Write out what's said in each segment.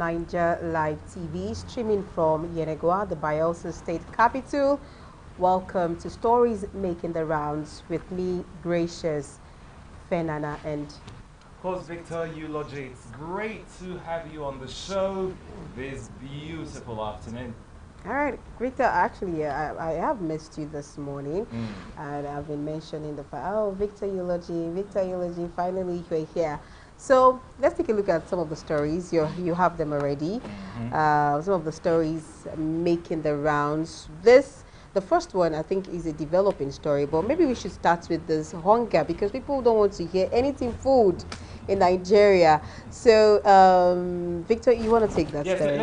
Naija Live TV, streaming from Yenagoa, the Bayelsa State capital. Welcome to Stories Making the Rounds with me, Gracious, Fenana, and Host Victor Eulogy. It's great to have you on the show this beautiful afternoon. all right, Victor. Actually, I have missed you this morning, and I've been mentioning Victor Eulogy. Finally, you're here. So let's take a look at some of the stories. You have them already. Some of the stories making the rounds. The first one, I think, is a developing story, but maybe we should start with this hunger because people don't want to hear anything food in Nigeria. So, Victor, you want to take that Yes, story?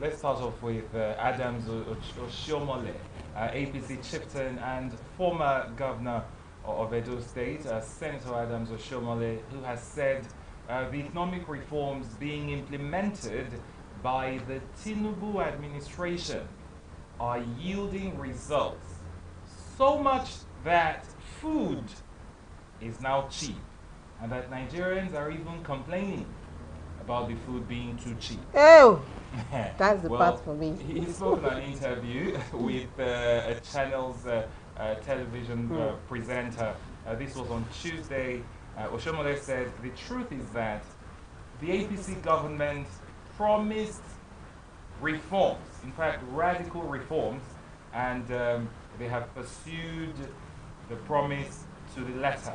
let's start off with Adams Oshiomhole, APC chieftain and former governor of Edo State, Senator Adams Oshiomhole, who has said the economic reforms being implemented by the Tinubu administration are yielding results. So much that food is now cheap, and that Nigerians are even complaining about the food being too cheap. Oh, that's the part for me. He spoke in an interview with a channel's television presenter. This was on Tuesday. Oshiomhole said, the truth is that the APC government promised reforms, in fact, radical reforms, and they have pursued the promise to the letter.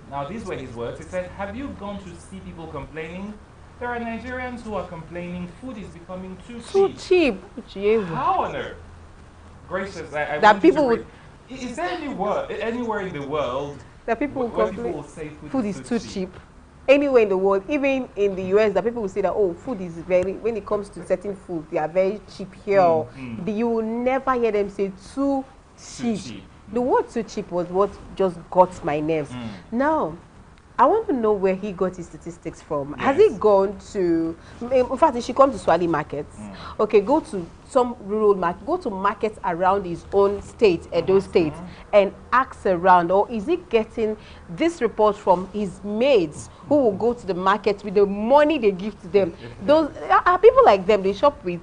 Now, these were his words. He said, have you gone to see people complaining? There are Nigerians who are complaining food is becoming too cheap. How on earth? Gracious, I That people would... Is there anywhere in the world that people where complain people will say food is too cheap? Anywhere in the world, even in the US, that people will say that, oh, food is very, when it comes to certain food, they are very cheap here. You will never hear them say too cheap. The word too cheap was what just got my nerves. Now, I want to know where he got his statistics from. Has he gone to, in fact, he should come to Swali markets. Okay, go to some rural market, go to markets around his own state, Edo State, and ask around, or is he getting this report from his mates who will go to the market with the money they give to them? Those are people like them, they shop with,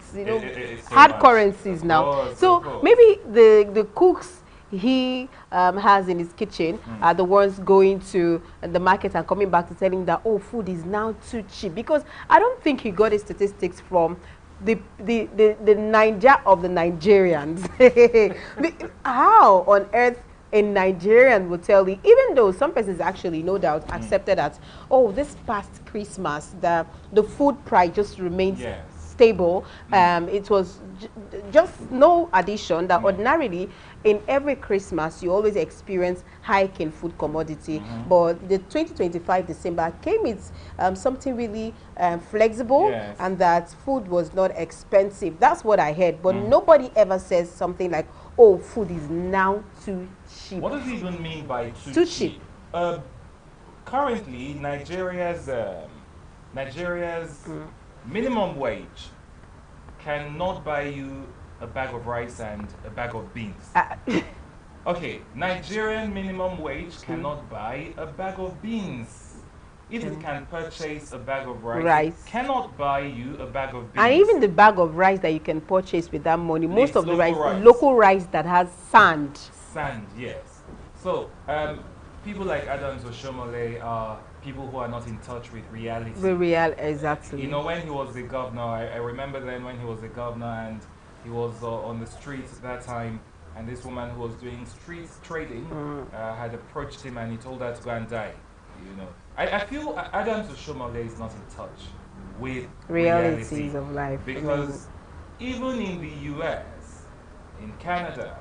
hard currencies now. So maybe the cooks he has in his kitchen are the ones going to the market and coming back to telling that, oh, food is now too cheap. Because I don't think he got his statistics from the Naija of the Nigerians. How on earth a Nigerian would tell you, even though some persons actually, no doubt, accepted that, oh, this past Christmas, the food price just remains stable. It was just no addition, that ordinarily in every Christmas you always experience hike in food commodity, but the 2025 December came with something really flexible, and that food was not expensive. That's what I heard, but nobody ever says something like, oh, food is now too cheap. What does he even mean by too cheap? Currently, Nigeria's minimum wage cannot buy you a bag of rice and a bag of beans. Okay, Nigerian minimum wage cannot buy a bag of beans. If it can purchase a bag of rice, it cannot buy you a bag of beans. And even the bag of rice that you can purchase with that money, most of the rice, local rice that has sand. Sand, yes. So, people like Adams Oshiomhole are people who are not in touch with reality. Exactly. You know, when he was the governor, I remember then when he was the governor and he was on the streets at that time, and this woman who was doing street trading had approached him and he told her to go and die. You know, I feel Adams Oshiomhole is not in touch with realities of life, because even in the US, in Canada,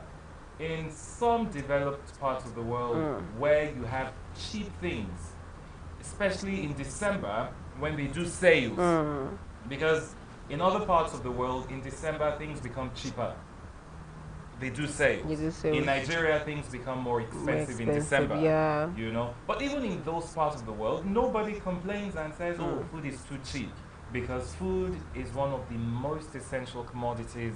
in some developed parts of the world where you have cheap things, especially in December when they do sales, because in other parts of the world, in December, things become cheaper. They do sales. In Nigeria, things become more expensive in December. You know, but even in those parts of the world, nobody complains and says, "Oh, food is too cheap," because food is one of the most essential commodities.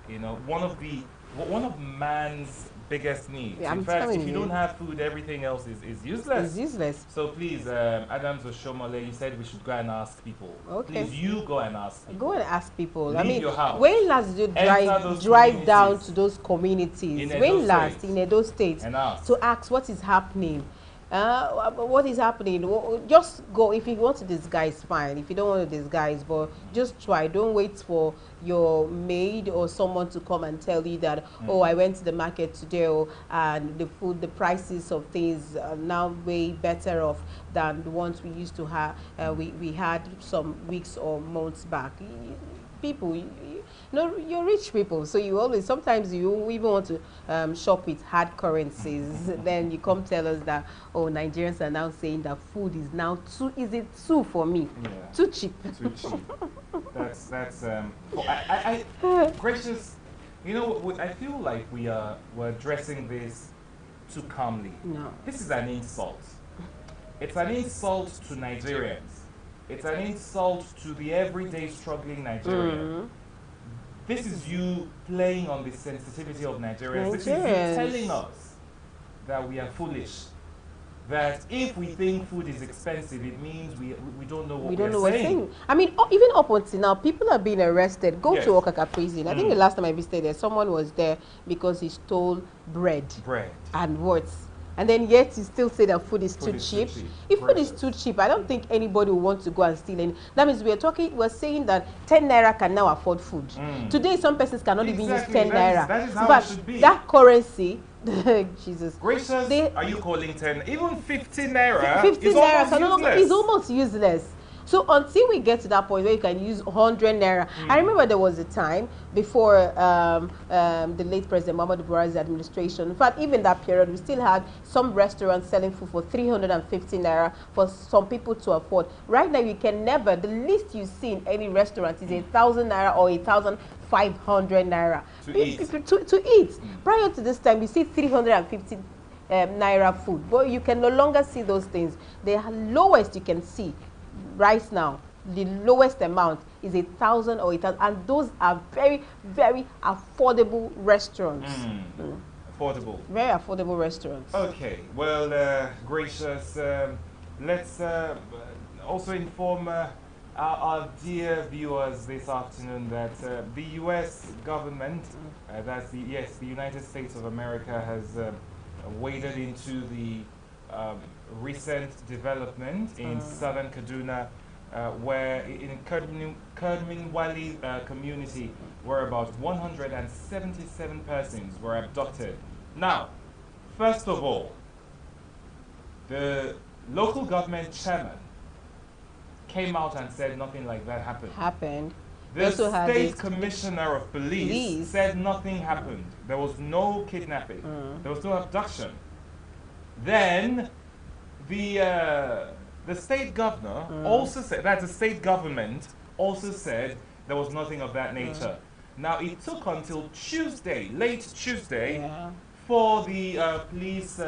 You know, one of the one of man's biggest needs. Yeah, In I'm fact, telling if you you. don't have food, everything else is useless. It's useless. So please, Adams Oshomole, you said we should go and ask people. Okay. Please, you go and ask people. Go and ask people. I Leave mean, your house. when last did you Enter those drive down communities. to those communities? In Edo When last State. in Edo State And ask. to ask what is happening? What is happening? Just go. If you want to disguise, fine. If you don't want to disguise, but just try. Don't wait for your maid or someone to come and tell you that, oh, I went to the market today, and the prices of things are now way better off than the ones we used to have. We had some weeks or months back. People, you're rich people, so you always, sometimes you even want to shop with hard currencies. Then you come tell us that, oh, Nigerians are now saying that food is now too for me, too cheap. Too cheap. That's gracious. You know, I feel like we're addressing this too calmly. No. This is an insult. It's an insult to Nigerians. It's an insult to the everyday struggling Nigerian. This is you playing on the sensitivity of Nigerians. This is you telling us that we are foolish. That if we think food is expensive, it means we don't know what we're saying. I mean, even up until now, people are being arrested. Go to Okaka prison. I think the last time I visited there, someone was there because he stole bread. And what? And then yet you still say that food is too cheap. If food is too cheap, I don't think anybody will want to go and steal any. That means we're saying that 10 naira can now afford food. Today, some persons cannot even use 10 naira. That is how it should be. That currency, Jesus. Gracious, are you calling 10? Even 15 naira 15 naira is almost useless. So until we get to that point where you can use 100 naira. I remember there was a time before the late President Muhammadu Buhari's administration. In fact, even that period, we still had some restaurants selling food for 350 naira for some people to afford. Right now, you can never, the least you see in any restaurant is 1,000 naira or 1,500 naira. To eat. Prior to this time, you see 350 naira food. But you can no longer see those things. The lowest you can see right now, the lowest amount is 1,000 or 1,000, and those are very, very affordable restaurants. Affordable. Very affordable restaurants. Okay, well, gracious, let's also inform our dear viewers this afternoon that the U.S. government, that's the United States of America, has waded into the recent development in southern Kaduna, where in Kurdmin Wali community, where about 177 persons were abducted. Now, first of all, the local government chairman came out and said nothing like that happened. The state commissioner of police said nothing happened. There was no kidnapping. There was no abduction. Then the state governor also said, that the state government also said there was nothing of that nature. Now it took until Tuesday, late Tuesday, for the police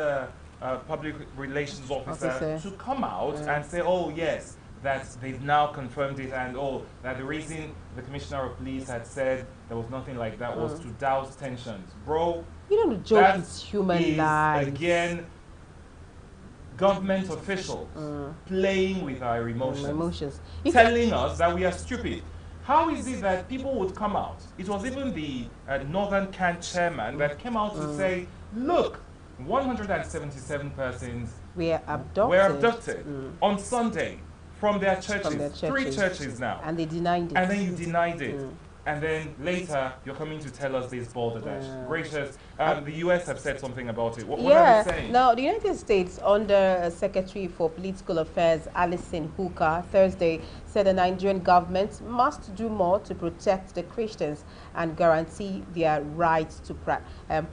public relations officer to come out and say, oh yes, that they've now confirmed it, and that the reason the commissioner of police had said there was nothing like that was to douse tensions. Bro, you don't joke with human lives. Again, government officials playing with our emotions. Telling us that we are stupid. How is it that people would come out? It was even the Northern Can chairman that came out to say, look, 177 persons were abducted on Sunday from their churches. 3 churches now. And they denied it. And then you denied it. And then later, you're coming to tell us this balderdash. Gracious. The U.S. have said something about it. What are they saying? Now, the United States, under Secretary for Political Affairs, Alison Hooker, Thursday, said the Nigerian government must do more to protect the Christians and guarantee their right to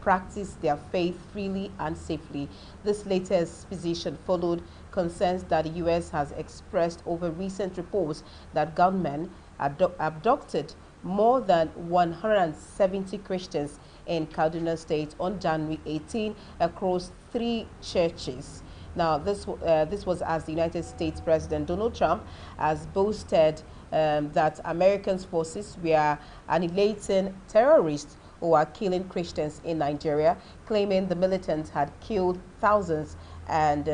practice their faith freely and safely. This latest position followed concerns that the U.S. has expressed over recent reports that gunmen abducted more than 170 Christians in Kaduna State on January 18 across 3 churches. Now, this was as the United States President Donald Trump has boasted that American forces were annihilating terrorists who are killing Christians in Nigeria, claiming the militants had killed thousands and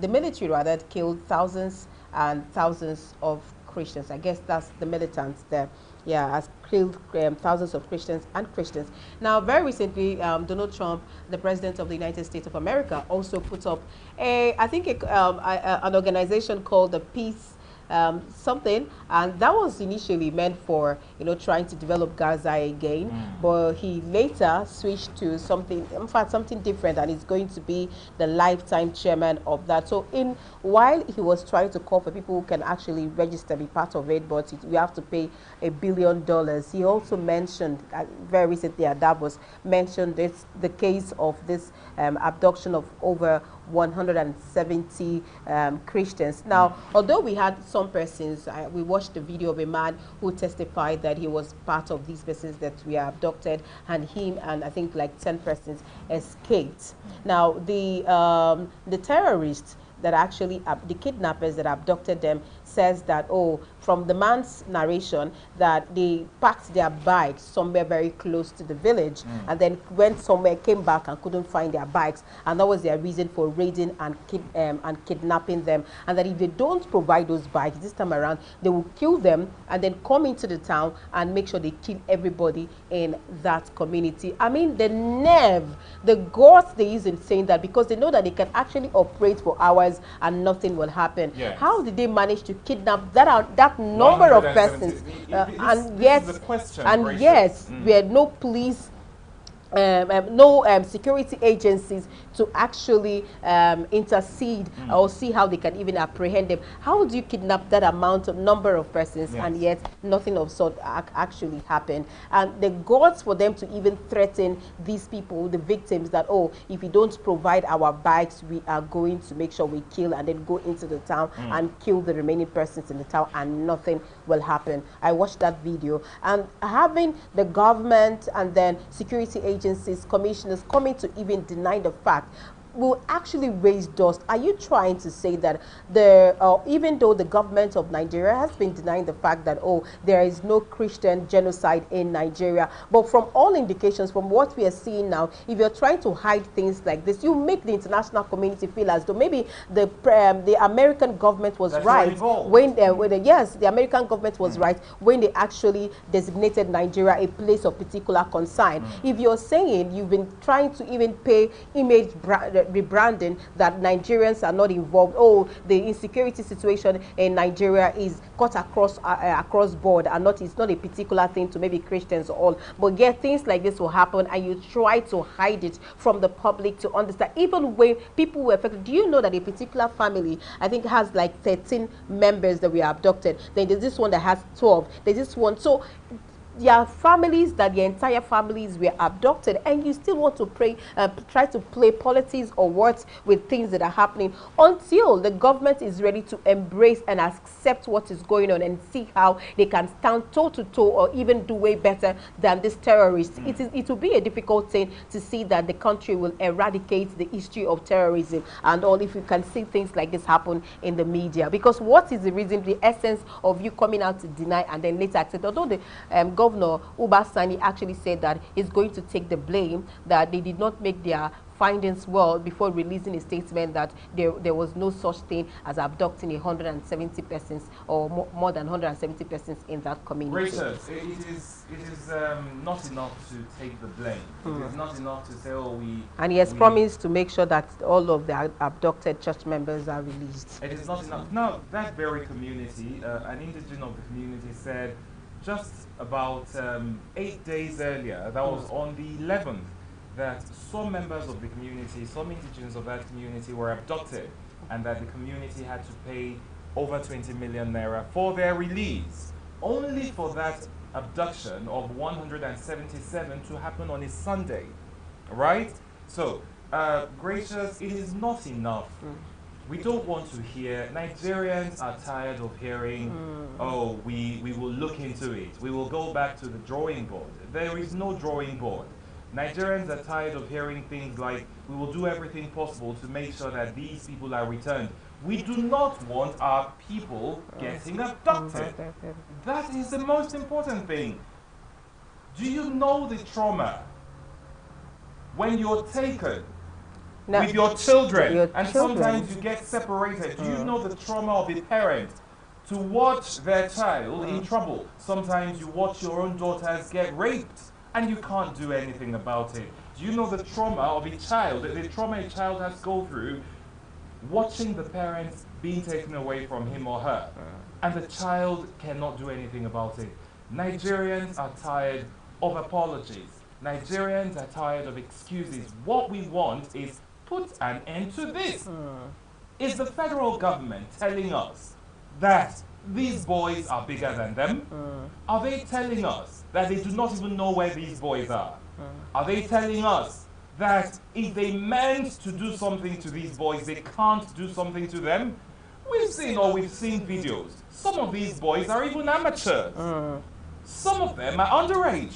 the military rather had killed thousands and thousands of Christians. I guess that's the militants there. Yeah, has killed thousands of Christians and Christians. Now, very recently, Donald Trump, the president of the United States of America, also put up I think, an organization called the Peace something, and that was initially meant for trying to develop Gaza again, but he later switched to something, in fact something different, and is going to be the lifetime chairman of that. So while he was trying to call for people who can actually register, be part of it, but you have to pay $1 billion, he also mentioned very recently at Davos, mentioned the case of this abduction of over 170 Christians. Now, although we had some persons, we watched the video of a man who testified that he was part of these persons that were abducted, and him and I think like 10 persons escaped. Now, the terrorists that actually, the kidnappers that abducted them, says that, from the man's narration, that they parked their bikes somewhere very close to the village, and then went somewhere, came back and couldn't find their bikes, and that was their reason for raiding and kidnapping them, and that if they don't provide those bikes this time around, they will kill them and then come into the town and make sure they kill everybody in that community. I mean, the nerve, the guts they use in saying that, because they know that they can actually operate for hours and nothing will happen. Yes. How did they manage to kidnap that number of persons? And yes, there are no police, no security agencies to actually intercede or see how they can even apprehend them. How do you kidnap that number of persons, and yet nothing of sort actually happened? And the guts for them to even threaten these people, the victims, that, if you don't provide our bikes, we are going to make sure we kill, and then go into the town and kill the remaining persons in the town, and nothing will happen. I watched that video, and having the government and then security agencies, commissioners coming to even deny the fact will actually raise dust. Are you trying to say that even though the government of Nigeria has been denying the fact that, there is no Christian genocide in Nigeria, but from all indications, from what we are seeing now, if you're trying to hide things like this, you make the international community feel as though maybe the American government was right when the American government was right when they actually designated Nigeria a place of particular concern. If you're saying you've been trying to even pay image rebranding that Nigerians are not involved, the insecurity situation in Nigeria is cut across board, and it's not a particular thing to maybe Christians or all, but yet things like this will happen, and you try to hide it from the public to understand. Even when people were affected, do you know that a particular family, I think, has like 13 members that were abducted? Then there's this one that has 12. There's this one. So there are families that their entire families were abducted, and you still want to try to play politics or words with things that are happening until the government is ready to embrace and accept what is going on and see how they can stand toe to toe or even do way better than these terrorists. It will be a difficult thing to see that the country will eradicate the history of terrorism and all if you can see things like this happen in the media. Because what is the reason, the essence of you coming out to deny and then later accept? Although the Governor Uba Sani actually said that he's going to take the blame, that they did not make their findings well before releasing a statement that there was no such thing as abducting 170 persons or more than 170 persons in that community. Gracious, it is not enough to take the blame. It is not enough to say, and he has promised to make sure that all of the abducted church members are released. It is not enough. Now, that very community, an indigene of the community said, just about 8 days earlier, that was on the 11th, that some members of the community, some indigenes of that community were abducted, and that the community had to pay over 20 million naira for their release, only for that abduction of 177 to happen on a Sunday, right? So, Gracious, it is not enough. We don't want to hear, Nigerians are tired of hearing, we will look into it. We will go back to the drawing board. There is no drawing board. Nigerians are tired of hearing things like, we will do everything possible to make sure that these people are returned. We do not want our people getting abducted. That is the most important thing. Do you know the trauma when you're taken with your children and sometimes you get separated? Do you know the trauma of a parent to watch their child in trouble? Sometimes you watch your own daughters get raped and you can't do anything about it. Do you know the trauma of a child, the trauma a child has to go through watching the parents being taken away from him or her, and the child cannot do anything about it? Nigerians are tired of apologies. Nigerians are tired of excuses. What we want is put an end to this. Is the federal government telling us that these boys are bigger than them? Are they telling us that they do not even know where these boys are? Are they telling us that if they meant to do something to these boys, they can't do something to them? We've seen videos. Some of these boys are even amateurs. Some of them are underage.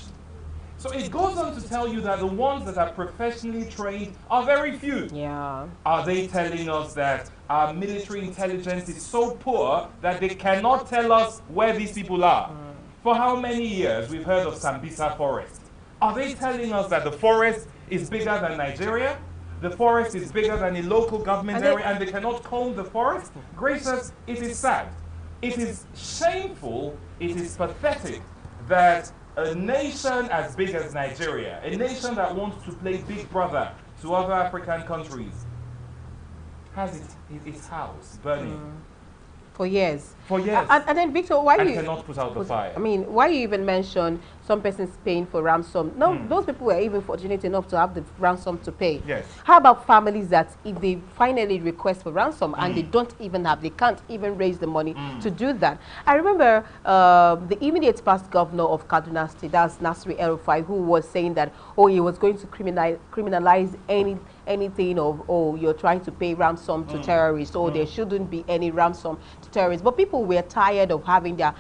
So it goes on to tell you that the ones that are professionally trained are very few. Yeah. Are they telling us that our military intelligence is so poor that they cannot tell us where these people are? For how many years we've heard of Sambisa Forest? Are they telling us that the forest is bigger than Nigeria? The forest is bigger than a local government area and they cannot comb the forest? Gracious, it is sad. It is shameful, it is pathetic that a nation as big as Nigeria, a nation that wants to play big brother to other African countries, has its house burning. For years. For years. And then, Victor, why and you cannot put out the fire. I mean, why you even mention some persons paying for ransom? No, those people were even fortunate enough to have the ransom to pay. Yes. How about families that if they finally request for ransom and they don't even have, they can't even raise the money to do that? I remember the immediate past governor of Kaduna State, that's Nasri El-Rufai, who was saying that, oh, he was going to criminalize anything of, oh, you're trying to pay ransom to terrorists, or there shouldn't be any ransom to terrorists. But people were tired of having their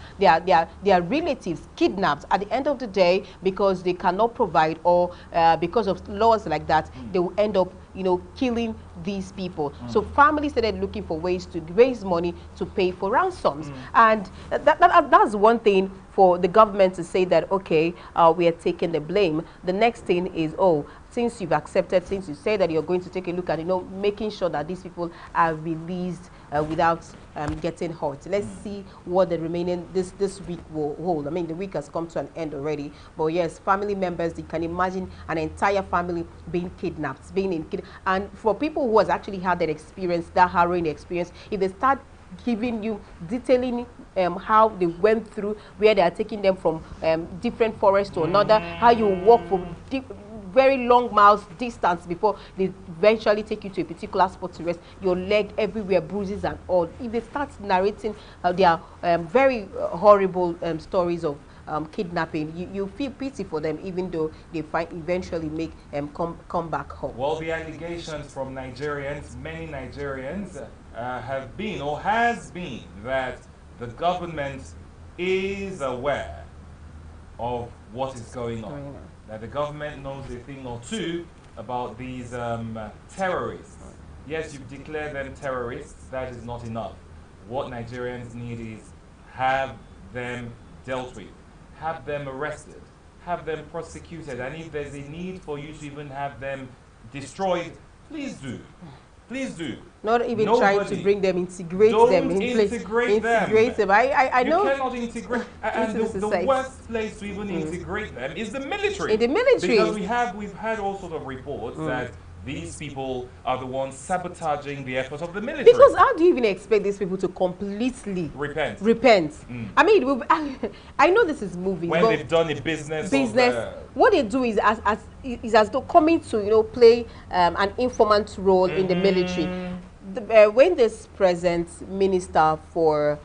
relatives kidnapped at the end of the day because they cannot provide, or because of laws like that, they will end up, you know, killing these people. So families started looking for ways to raise money to pay for ransoms. And that's one thing for the government to say that, okay, we are taking the blame. The next thing is, oh, since you've accepted, since you say that you're going to take a look at, you know, making sure that these people are released without getting hurt. Let's see what the remaining this week will hold. I mean, the week has come to an end already, but yes, family members, you can imagine an entire family being kidnapped, and for people who has actually had that experience, that harrowing experience, if they start giving you, detailing how they went through, where they are taking them from different forests to another, how you walk from very long miles distance before they eventually take you to a particular spot to rest, your leg everywhere, bruises and all. If they start narrating their very horrible stories of kidnapping, you feel pity for them, even though they eventually make come back home. Well, the allegations from Nigerians, many Nigerians, have been or has been that the government is aware of what is going on. That the government knows a thing or two about these terrorists. Yes, you've declared them terrorists. That is not enough. What Nigerians need is have them dealt with, have them arrested, have them prosecuted, and if there's a need for you to even have them destroyed, please do. Please do. Not even trying to bring them, integrate them. Integrate them. I know. You cannot integrate. And the worst place to even integrate them is the military. In the military. Because we've had all sorts of reports that these people are the ones sabotaging the effort of the military. Because how do you even expect these people to completely repent? I mean, I know this is movies. When they've done a business, what they do is as though coming to, you know, play an informant role in the military. When this present minister for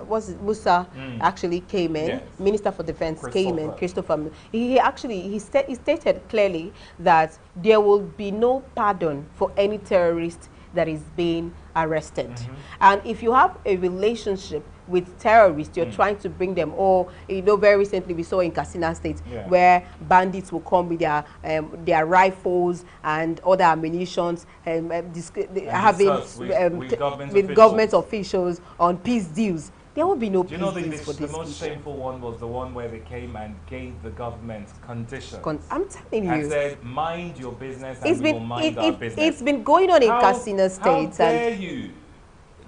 was it Musa actually came in, Minister for Defense came in, Christopher, he stated clearly that there will be no pardon for any terrorist that is being arrested. And if you have a relationship with terrorists, you're trying to bring them, or, you know, very recently we saw in Katsina State where bandits will come with their rifles and other ammunitions and having with government officials on peace deals. There will be no Do you know peace for the these most people. shameful one was the one where they came and gave the government conditions I'm telling and you, said, mind your business and it's we will been mind our business. it's been going on in How, casino how states dare and you?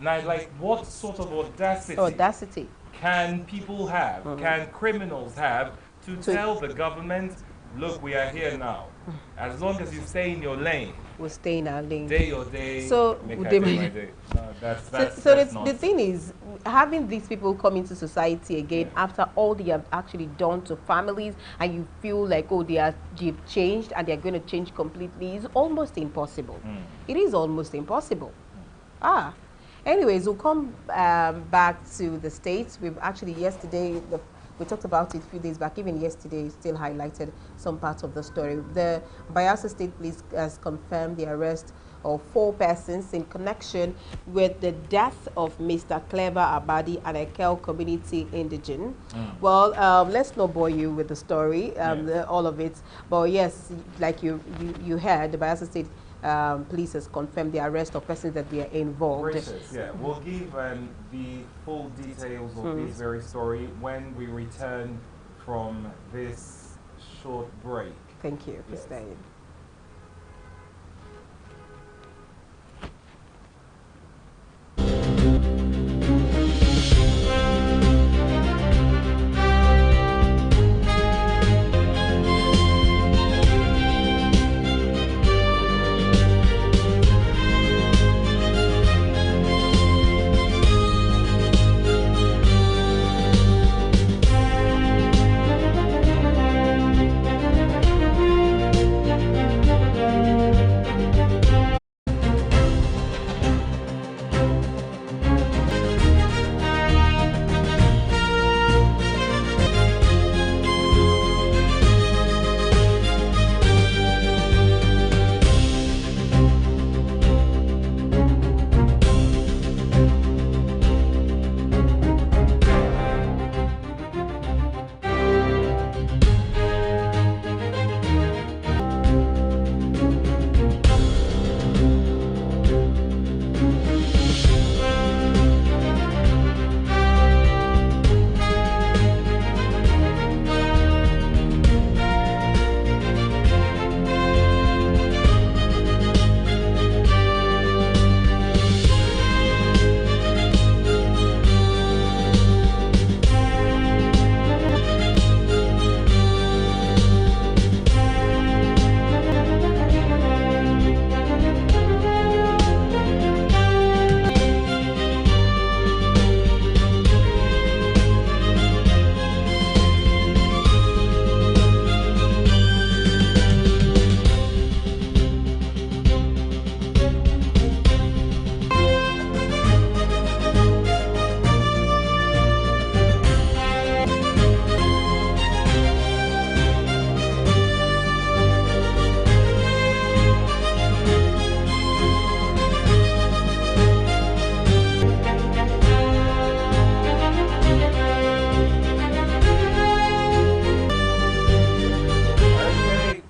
Now, like, what sort of audacity. can people have, can criminals have to So- tell the government, look, we are here now. As long as you stay in your lane, We'll stay in our lane. day your day, So, make would I they day make- my day. No, that's So that's the nonsense. thing is, having these people come into society again after all they have actually done to families, and you feel like, oh, they've changed and they're going to change completely, is almost impossible. It is almost impossible. Anyways, we'll come back to the States. We've actually we talked about it a few days back. Even yesterday, still highlighted some parts of the story. The Bayelsa State Police has confirmed the arrest of 4 persons in connection with the death of Mr. Clever Abadi, an Ekel community indigene. Well, let's not bore you with the story, all of it. But yes, like you heard, the Bayelsa State police has confirmed the arrest of persons that were involved. Gracious, yeah. We'll give the full details of this very story when we return from this short break. Thank you for Yes. staying.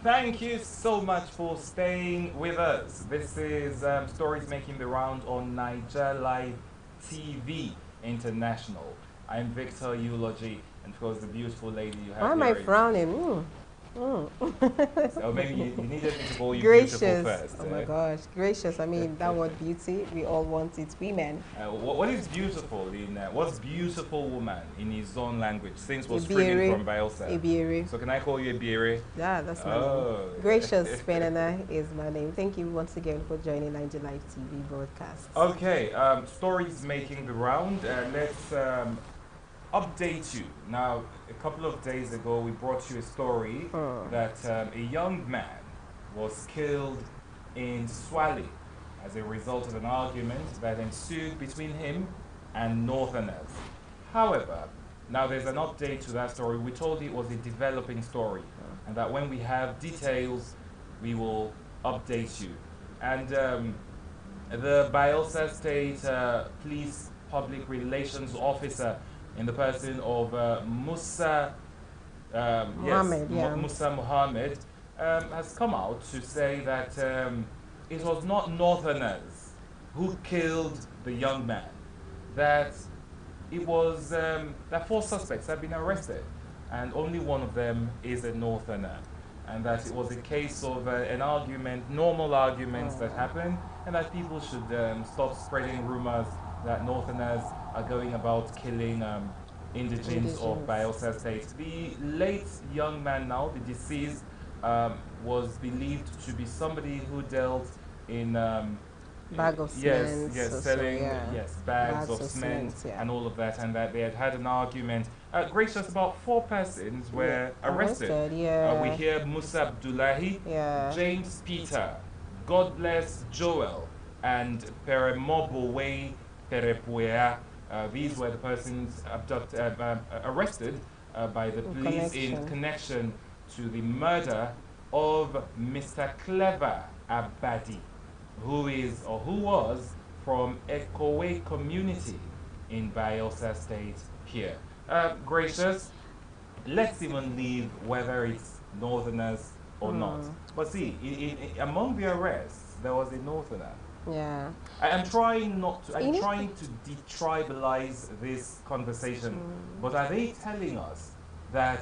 Thank you so much for staying with us. This is Stories Making the Round on Naija Live TV International. I'm Victor Eulogy, and of course the beautiful lady you have Why am here I is- frowning? Or maybe you needed me to call you Gracious. beautiful first. Oh my gosh, gracious. I mean, that word beauty, we all want it, women. What is beautiful in what's beautiful woman in his own language? Since was Ibiere. streaming from Bayelsa. Ibiere. So can I call you Ibiere? Yeah, that's my Oh. name. Gracious Fenana is my name. Thank you once again for joining Naija Live TV broadcast. Okay, stories making the round. Let's update you. Now, a couple of days ago, we brought you a story that a young man was killed in Swale as a result of an argument that ensued between him and Northerners. However, now there's an update to that story. We told you it was a developing story, and that when we have details, we will update you. And the Bayelsa State Police Public Relations Officer, in the person of Musa Mohammed, yeah. Musa Mohammed, has come out to say that it was not Northerners who killed the young man, that it was that 4 suspects had been arrested, and only one of them is a Northerner, and that it was a case of an argument, normal arguments that happen, and that people should stop spreading rumors that Northerners are going about killing indigenes of Bayelsa State. The late young man now, the deceased, was believed to be somebody who dealt in Bag of yes, cement. yes, selling bags of cement, cement and all of that, and that they had an argument. Gracious, about 4 persons were arrested. We hear Musa Abdullahi, James Peter, God bless Joel, and Peremobowe Perepuea. These were the persons arrested by the police in connection to the murder of Mr. Clever Abadi, who is or who was from Ekowe community in Bayelsa State here. Gracious, let's even leave whether it's Northerners or not. But see, among the arrests, there was a Northerner. Yeah. I'm trying trying to detribalize this conversation, but are they telling us that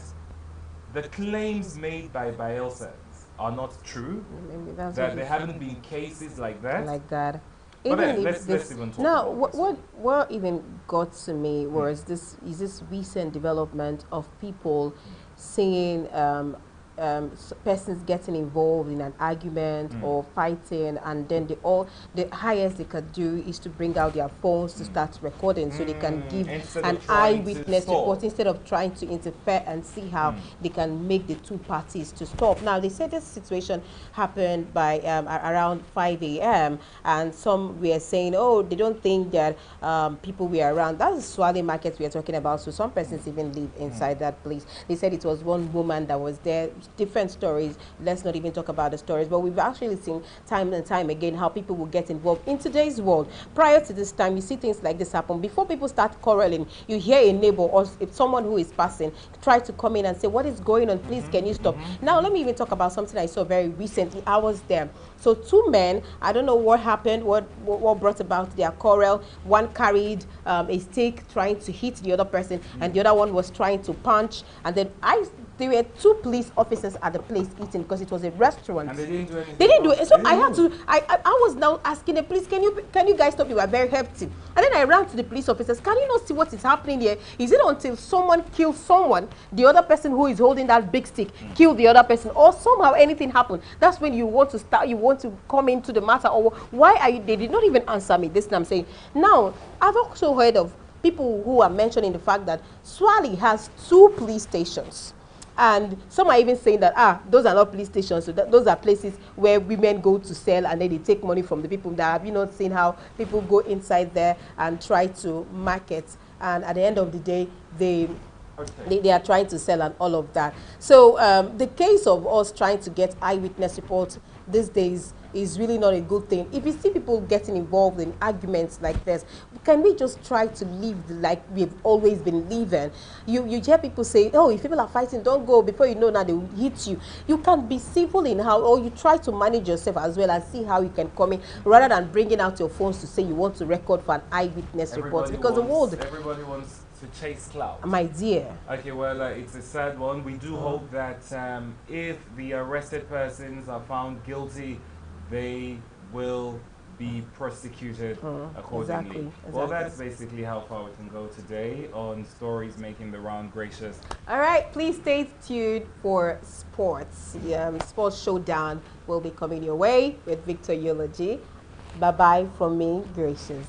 the claims made by Bayelsans are not true? Maybe that's that there haven't been cases like that? Like that. But then, let's even talk about this. What even got to me was this recent development of people seeing persons getting involved in an argument or fighting, and then the highest they could do is to bring out their phones to start recording so they can give an eyewitness report instead of trying to interfere and see how they can make the two parties to stop. Now, they said this situation happened by around 5 a.m. and some were saying, oh, they don't think that people were around. That's the Swale market we are talking about, so some persons even live inside that place. They said it was one woman that was there. Different stories. Let's not even talk about the stories, but we've actually seen time and time again how people will get involved in today's world. Prior to this time, you see things like this happen. Before people start quarreling, you hear a neighbor or if someone who is passing try to come in and say, what is going on? Please, can you stop? Now, let me even talk about something I saw very recently. I was there. So 2 men, I don't know what happened, what brought about their quarrel. One carried a stick trying to hit the other person, and the other one was trying to punch. And then there were 2 police officers at the place eating because it was a restaurant. And they didn't do anything. They didn't do it. So I had to. I was now asking the police, can you guys stop? You were very hefty. And then I ran to the police officers. Can you not see what is happening here? Is it until someone kills someone, the other person who is holding that big stick kill the other person, or somehow anything happened? That's when you want to start. You want to come into the matter. Or why are you? They did not even answer me. This I'm saying. Now I've also heard of people who are mentioning the fact that Swale has 2 police stations. And some are even saying that, those are not police stations, so those are places where women go to sell and then they take money from the people. That have you not seen how people go inside there and try to market, and at the end of the day, they are trying to sell and all of that. So the case of us trying to get eyewitness reports these days is really not a good thing. If you see people getting involved in arguments like this, can we just try to live like we've always been living? You hear people say, oh, if people are fighting, don't go. Before you know, now they will hit you. You can be civil in how, or you try to manage yourself as well and see how you can come in, rather than bringing out your phones to say you want to record for an eyewitness report. Because everybody wants to chase clout. My dear. Okay, well, it's a sad one. We do hope that if the arrested persons are found guilty, they will be prosecuted accordingly. Exactly. Well, that's basically how far we can go today on stories making the round. Gracious. All right, please stay tuned for sports. Sports Showdown will be coming your way with Victor Eulogy. Bye-bye from me, Gracious.